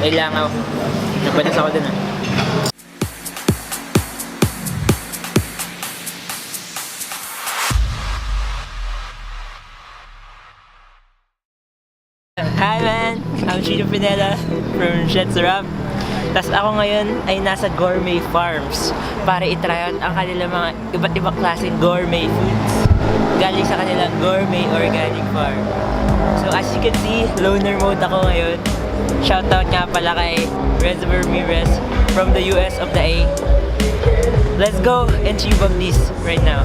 May langaw. Napatas ako dun ah. Hi man! I'm Chino Pineda from Shed Sarap. Tapos ako ngayon ay nasa Gourmet Farms para itry out ang kanilang mga iba't ibang klaseng gourmet foods galing sa kanilang gourmet organic farm. So as you can see, loner mode ako ngayon. Shoutout nga pala kay Reza Ramirez from the US of the A. Let's go and chew on this right now.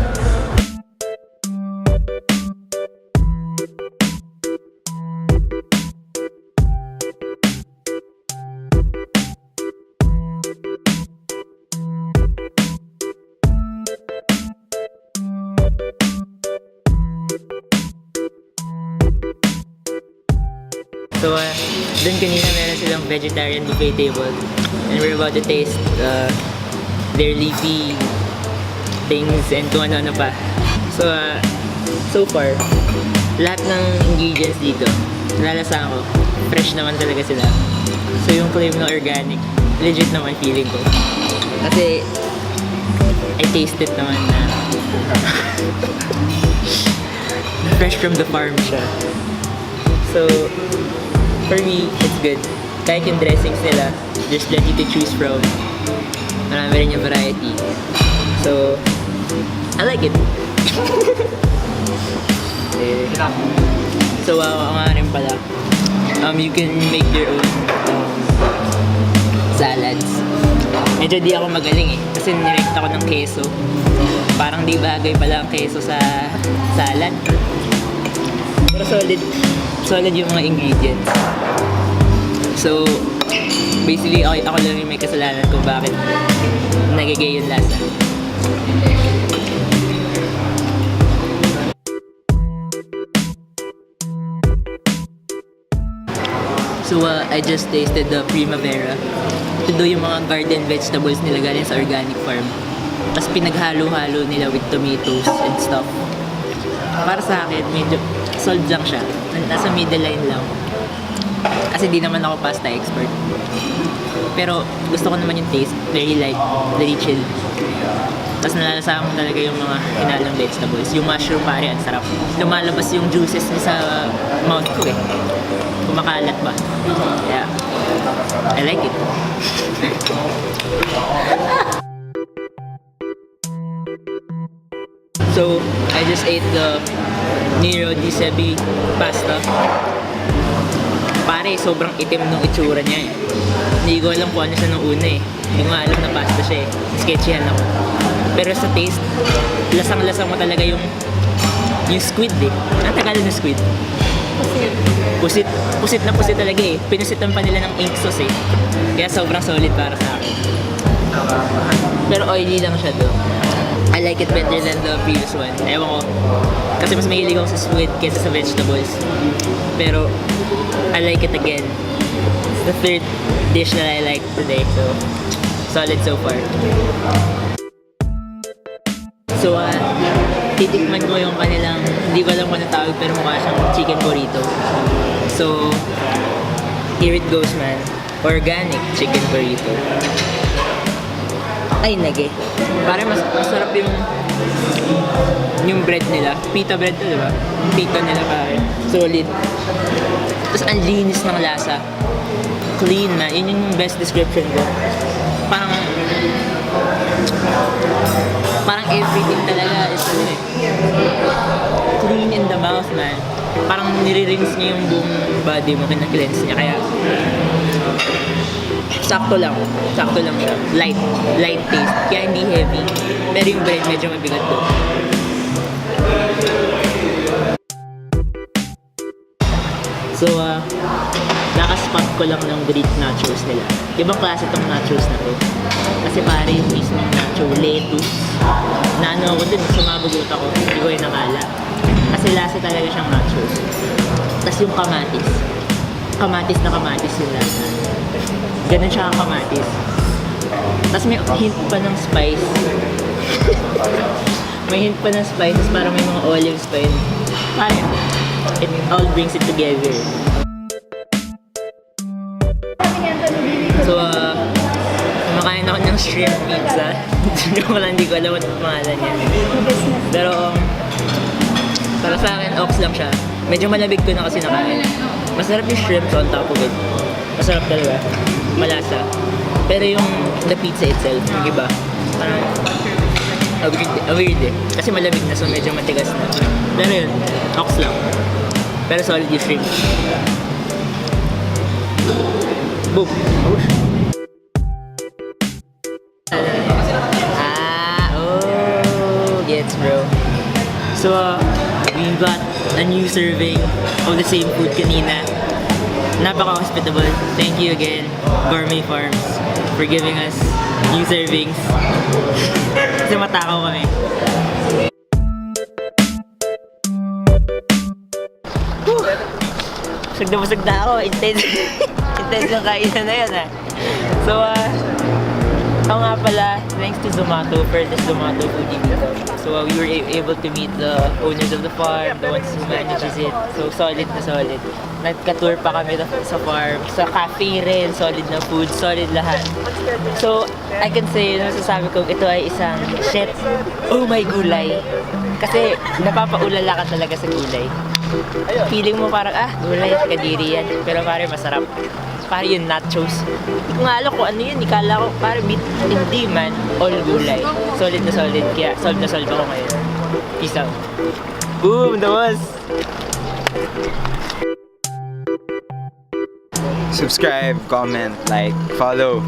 So, dun kanina meron silang vegetarian buffet table and we're about to taste their leafy things and kung ano-ano pa. So, so far, lahat ng ingredients dito, nalalasaan ko, fresh naman talaga sila. So, yung claim ng organic, legit naman feeling ko. Kasi, I taste it naman na fresh from the farm siya. So, for me, it's good. Kahit yung dressings nila, there's plenty to choose from. Marami rin yung variety. So, I like it. So, nga rin pala. You can make your own salads. Medyo di ako magaling eh. Kasi nirect ako ng keso. Parang di bagay pala ang keso sa salad. Pero solid yung mga ingredients. So, basically, ako lang yung may kasalanan kung bakit nagigay yung lasa. So, I just tasted the Primavera. Ito daw yung mga garden vegetables nila galing sa organic farm. Tapos pinaghalo-halo nila with tomatoes and stuff. Para sa akin, medyo solid lang siya. Nasa middle line lang. Kasi di naman ako pasta expert. Pero gusto ko naman yung taste. Very light, very chill. Tapos nalalasahan mo talaga yung mga hinalang vegetables. Yung mushroom pare, ang sarap. Lumalabas yung juices niya sa mouth ko eh. Kumakalat ba? Yeah. I like it. So, I just ate the Nero di Sebi pasta. Pare, sobrang itim nung itsura niya eh. Hindi ko alam kung ano siya nung una eh. Hindi ko alam na pasta siya eh. Sketchyhan ako. Pero sa taste, lasang-lasang mo talaga yung squid eh. Ang Tagalog ng squid? Pusit. Pusit na pusit talaga eh. Pinusitan pa nila ng ink sauce eh. Kaya sobrang solid para sa akin. Pero oily lang siya doon. I like it better than the previous one. Ewan ko. Kasi mas mahilig ako sa squid kaysa sa vegetables. Pero, I like it again. It's the third dish that I like today. So, solid so far. So, titikman ko yung kanilang, hindi ko alam kung ano tawag, pero mukha siyang chicken burrito. So, here it goes man. Organic chicken burrito. Ay, nage. Parang masarap yung bread nila. Pita bread to, diba? Pita nila pare. Solid. Tapos ang linis ng lasa. Clean man. Yun yung best description ko. Parang everything talaga is clean in the mouth man. Parang nire-rinse niya yung buong body mo, kina-cleanse niya. Kaya sakto lang siya. Light taste. Kaya hindi heavy. Pero yung bread medyo mabigat doon. So, nakaspot ko lang ng Greek nachos nila. Ibang klase tong nachos na to. Kasi pare yung mismo nacho, lettuce. Naano ako dun, sumabagot ako. Hindi ko yung nakala. Kasi lasa talaga siyang nachos. Tapos yung kamatis. Kamatis yung lasa. Ganun siya ang kamatis. Tapos may hint pa ng spice. May hint pa ng spices, parang may mga olives pa yun. Parang it all brings it together. So, kumakain ako ng shrimp pizza. Hindi ko alam what pangalan niya. Pero, para sa akin, ox lang siya. Medyo malabig ko na kasi nakain. Masarap yung shrimp on top of it. Masarap talaga. Malasa. Pero yung the pizza itself, yung iba, parang weird eh. Kasi malamig na, so medyo matigas na. Pero yun, ox lang. Pero solid yung shrimp. Boom! Gets bro. So, we got a new serving of the same food kanina. Napaka-hospitable. Thank you again, Gourmet Farms, for giving us new servings. Kasi matakaw kami. Busog na busog na ako. Intense. Intense yung kainan na yun So, ako nga pala, thanks to Zomato for this Zomato foodie dito. So we were able to meet the owners of the farm, the ones who manages it. So solid na solid. Nagka-tour pa kami sa farm, sa cafe rin, solid na food, solid lahat. So I can say, nasasabi ko, ito ay isang shit, oh my gulay. Kasi napapaulala ka talaga sa gulay. Feeling mo parang, gulay, kadiri yan. Pero parang masarap. Parang yung nachos. Hindi ko nga alam kung ano yun. Ikala ko parang meat. Hindi man. All gulay. Solid na solid. Kaya solid na solid ako ngayon. Peace out. Boom! That was! Subscribe, comment, like, follow.